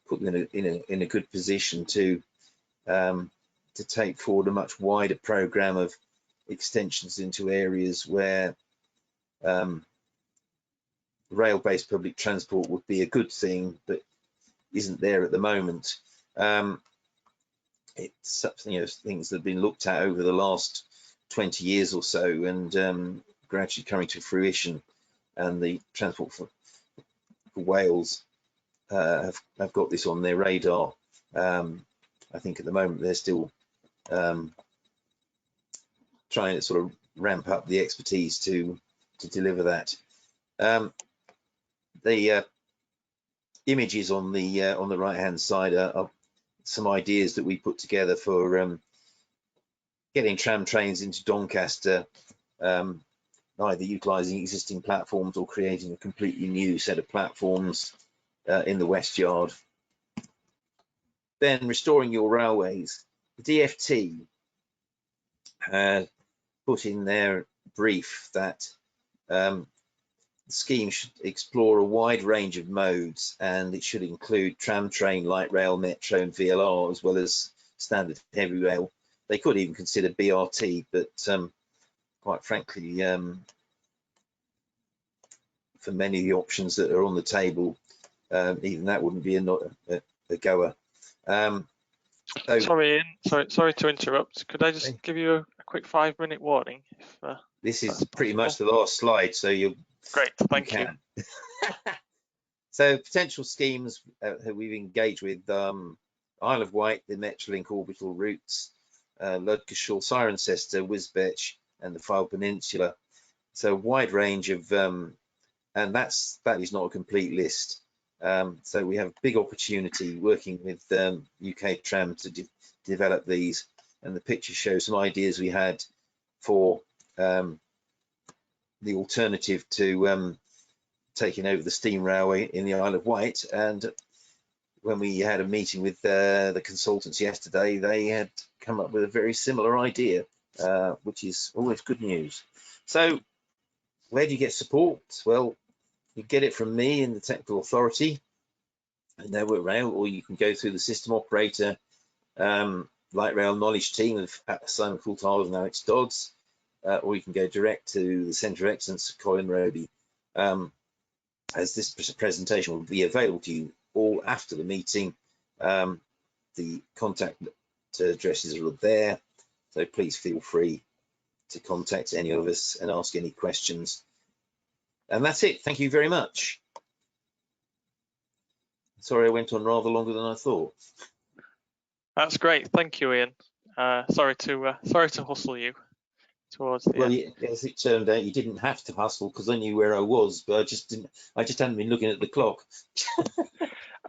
put them in a good position to take forward a much wider program of extensions into areas where rail-based public transport would be a good thing, but isn't there at the moment. It's things that have been looked at over the last 20 years or so, and gradually coming to fruition. And the Transport for Wales have got this on their radar. I think at the moment they're still trying to sort of ramp up the expertise to deliver that. The images on the right hand side are some ideas that we put together for getting tram trains into Doncaster, either utilising existing platforms or creating a completely new set of platforms in the West Yard. Then restoring your railways. The DFT had put in their brief that the scheme should explore a wide range of modes, and it should include tram, train, light rail, metro and VLR, as well as standard heavy rail. They could even consider BRT, but quite frankly, for many of the options that are on the table, even that wouldn't be a goer. Sorry, Ian. Sorry to interrupt. Could I just give you a quick 5-minute warning? This is pretty much the last slide, so you'll. Great, thank you. So potential schemes that we've engaged with: Isle of Wight, the Metrolink orbital routes, Ludgershall, Cirencester, Wisbech, and the Fylde Peninsula. So a wide range of, and that is not a complete list. So we have a big opportunity working with UK Tram to develop these, and the picture shows some ideas we had for the alternative to taking over the steam railway in the Isle of Wight. And when we had a meeting with the consultants yesterday, they had come up with a very similar idea, which is always good news. So where do you get support? Well, you get it from me and the technical authority and Network Rail, or you can go through the system operator, light rail knowledge team of Simon Coulthard and Alex Dodds, or you can go direct to the Centre of Excellence, Colin Roby, as this presentation will be available to you all after the meeting. The contact addresses are there, so please feel free to contact any of us and ask any questions. And that's it. Thank you very much. Sorry, I went on rather longer than I thought. That's great. Thank you, Ian. Sorry to hustle you towards the Well, end. as it turned out, you didn't have to hustle because I knew where I was, but I just hadn't been looking at the clock.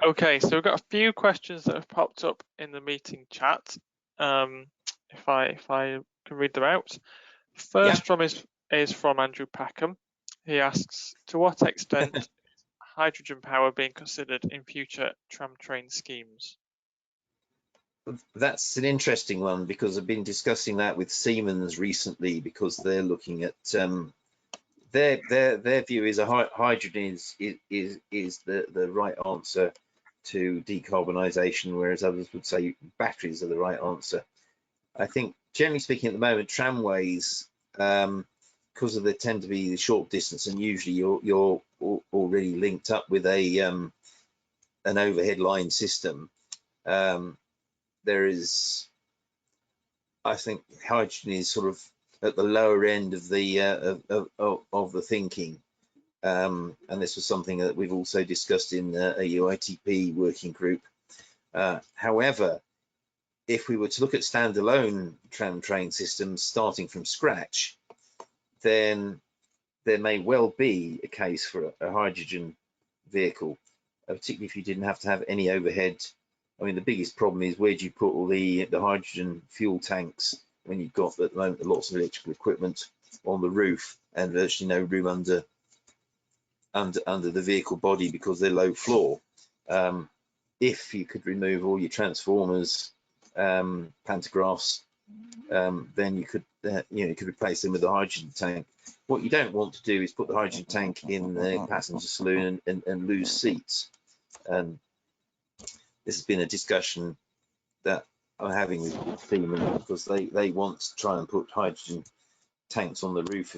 Okay, so we've got a few questions that have popped up in the meeting chat. If I can read them out. First from is from Andrew Packham. He asks, to what extent is hydrogen power being considered in future tram train schemes? That's an interesting one because I've been discussing that with Siemens recently because they're looking at their view is hydrogen is the right answer to decarbonisation, whereas others would say batteries are the right answer. I think generally speaking at the moment, tramways, because they tend to be the short distance and usually you're already linked up with a an overhead line system. There is, I think, hydrogen is sort of at the lower end of the thinking, and this was something that we've also discussed in a UITP working group. However, if we were to look at standalone tram train systems starting from scratch, then there may well be a case for a hydrogen vehicle, particularly if you didn't have to have any overhead. I mean, the biggest problem is where do you put all the hydrogen fuel tanks when you've got at the moment lots of electrical equipment on the roof and virtually no room under the vehicle body because they're low floor. If you could remove all your transformers, pantographs, then you could you could replace them with a hydrogen tank. What you don't want to do is put the hydrogen tank in the passenger saloon and lose seats. And this has been a discussion that I'm having with Siemens because they want to try and put hydrogen tanks on the roof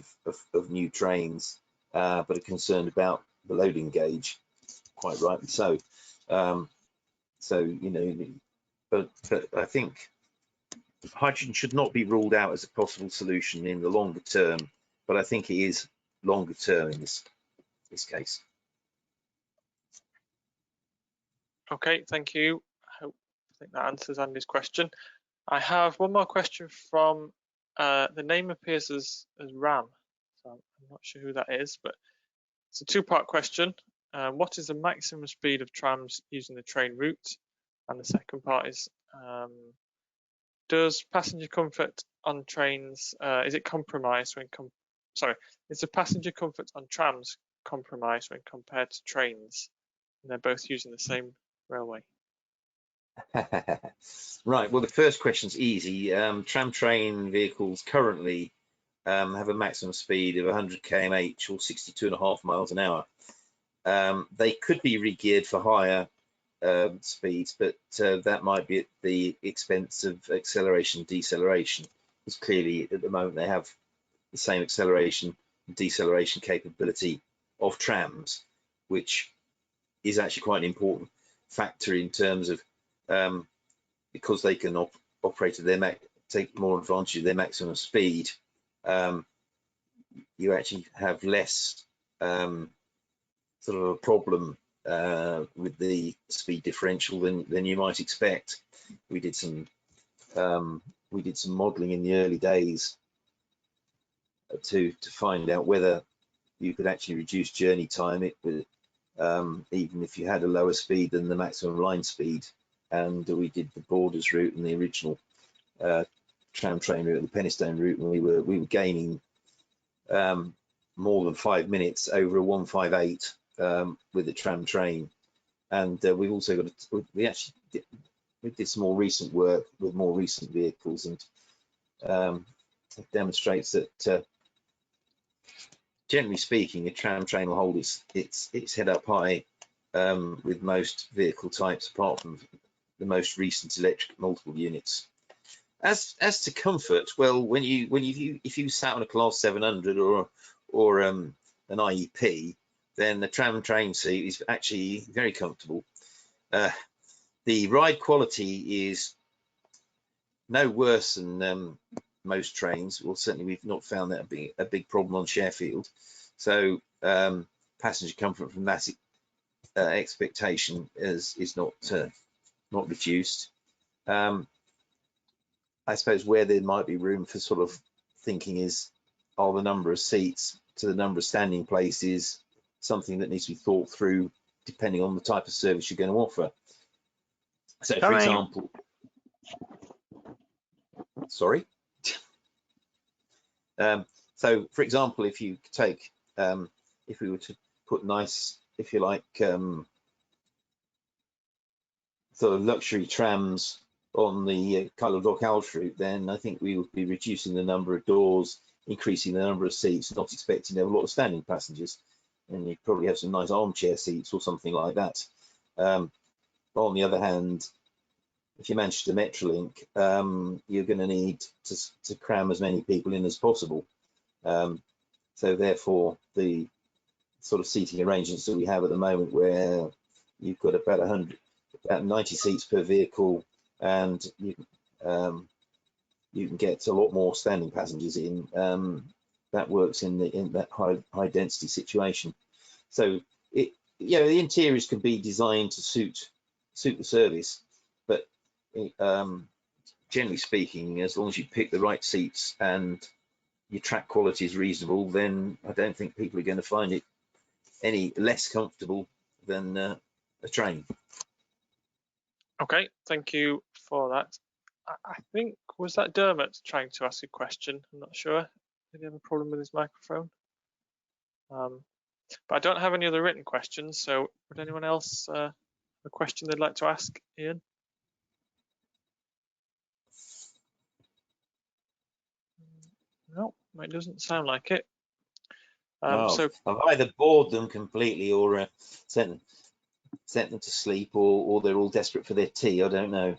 of new trains, but are concerned about the loading gauge, quite rightly so. So but I think hydrogen should not be ruled out as a possible solution in the longer term, but I think it is longer term in this case. Okay, thank you. I think that answers Andy's question. I have one more question from the name appears as Ram, so I'm not sure who that is, but it's a two-part question. What is the maximum speed of trams using the train route? And the second part is, does passenger comfort on trains, is it compromised when is the passenger comfort on trams compromised when compared to trains? And they're both using the same railway. Right, well, the first question's easy. Tram train vehicles currently have a maximum speed of 100 km/h or 62.5 miles an hour. They could be re-geared for higher speeds, but that might be at the expense of acceleration deceleration, because clearly at the moment they have the same acceleration and deceleration capability of trams, which is actually quite an important factor in terms of because they can operate at take more advantage of their maximum speed. You actually have less sort of a problem with the speed differential than you might expect. We did some modeling in the early days to find out whether you could actually reduce journey time even if you had a lower speed than the maximum line speed. And we did the Borders route and the original tram train route, the Penistone route, and we were gaining more than 5 minutes over a 158 with the tram train. And we've also got we did some more recent work with more recent vehicles, and it demonstrates that generally speaking, a tram train will hold its head up high with most vehicle types, apart from the most recent electric multiple units. As to comfort, well, if you sat on a Class 700 or an IEP, then the tram train seat is actually very comfortable. The ride quality is no worse than most trains. Well, certainly we've not found that being a big problem on Sheffield. So passenger comfort from that expectation is not reduced. I suppose where there might be room for sort of thinking is, are the number of seats to the number of standing places something that needs to be thought through depending on the type of service you're going to offer. So for example, sorry. So for example, if you take, if we were to put nice, if you like, sort of luxury trams on the Dock Alsh route, then I think we would be reducing the number of doors, increasing the number of seats, not expecting to have a lot of standing passengers. And you'd probably have some nice armchair seats or something like that. On the other hand, if you're Manchester Metrolink, you're going to need to cram as many people in as possible. So therefore, the sort of seating arrangements that we have at the moment, where you've got about 90 seats per vehicle, and you can get a lot more standing passengers in. That works in that high density situation. So the interiors can be designed to suit the service, but generally speaking, as long as you pick the right seats and your track quality is reasonable, then I don't think people are going to find it any less comfortable than a train. Okay, thank you for that. I think, was that Dermot trying to ask a question? I'm not sure. Did he have a problem with his microphone? But I don't have any other written questions, so would anyone else have a question they'd like to ask Ian? No, it doesn't sound like it. So I've either bored them completely or sent them to sleep, or they're all desperate for their tea. I don't know.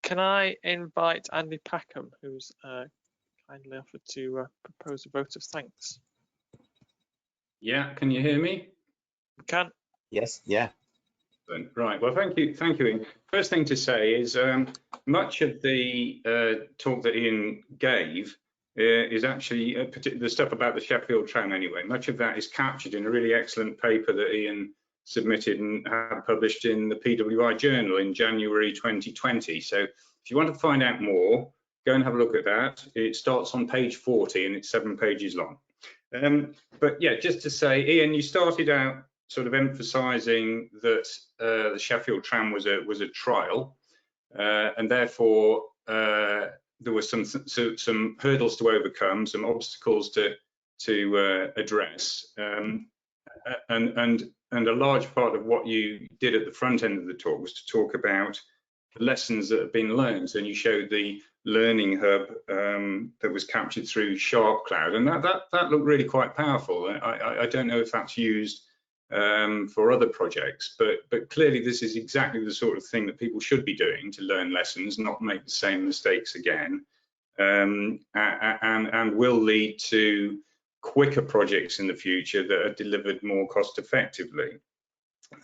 Can I invite Andy Packham, who's kindly offered to propose a vote of thanks? Yeah, can you hear me? Can. Yes, yeah. Right, well, thank you, Ian. First thing to say is much of the talk that Ian gave is actually the stuff about the Sheffield Tram anyway. Much of that is captured in a really excellent paper that Ian submitted and had published in the PWI Journal in January 2020. So if you want to find out more, go and have a look at that. It starts on page 40 and it's 7 pages long. But yeah, just to say, Ian, you started out sort of emphasising that the Sheffield Tram was a trial, and therefore there were some hurdles to overcome, some obstacles to address, and a large part of what you did at the front end of the talk was to talk about the lessons that have been learned. And you showed the learning hub that was captured through Sharp Cloud, and that looked really quite powerful. I don't know if that's used for other projects, but clearly this is exactly the sort of thing that people should be doing to learn lessons, not make the same mistakes again, and will lead to quicker projects in the future that are delivered more cost effectively.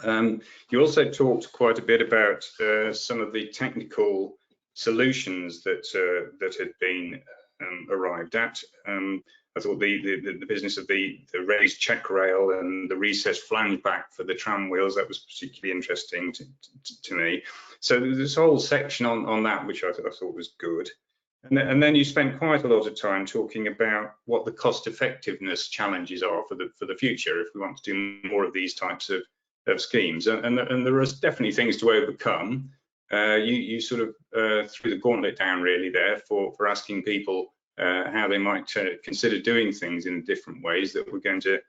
You also talked quite a bit about some of the technical solutions that had been arrived at. I thought the business of the raised check rail and the recessed flange back for the tram wheels, that was particularly interesting to me. So there's a whole section on that which I thought was good. And then you spent quite a lot of time talking about what the cost effectiveness challenges are for the future if we want to do more of these types of schemes. And there are definitely things to overcome. You sort of threw the gauntlet down really there for asking people how they might consider doing things in different ways that were going to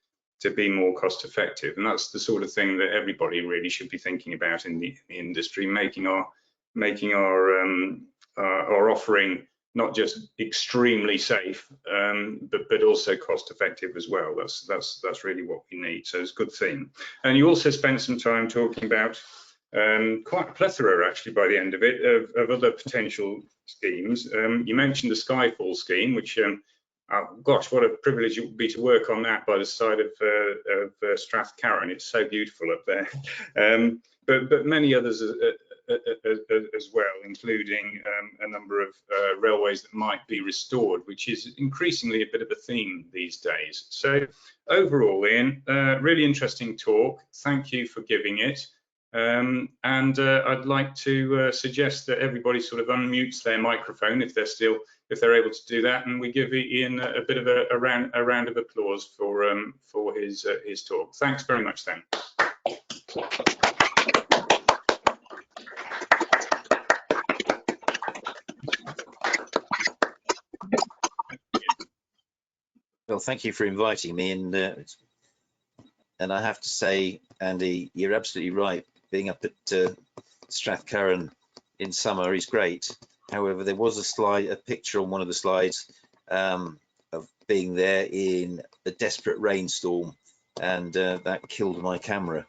be more cost effective. And that's the sort of thing that everybody really should be thinking about in the industry, making our offering not just extremely safe, but also cost effective as well. That's really what we need. So it's a good thing. And you also spent some time talking about quite a plethora, actually, by the end of it, of other potential schemes. You mentioned the Skyfall scheme, which, gosh, what a privilege it would be to work on that by the side of Strathcarron. It's so beautiful up there. But many others as well, including a number of railways that might be restored, which is increasingly a bit of a theme these days. So overall, Ian, really interesting talk. Thank you for giving it. And I'd like to suggest that everybody sort of unmutes their microphone if they're able to do that, and we give Ian a bit of a round of applause for his talk. Thanks very much, then. Well, thank you for inviting me, and I have to say, Andy, you're absolutely right. Being up at Strathcurran in summer is great. However, there was a picture on one of the slides of being there in a desperate rainstorm, and that killed my camera.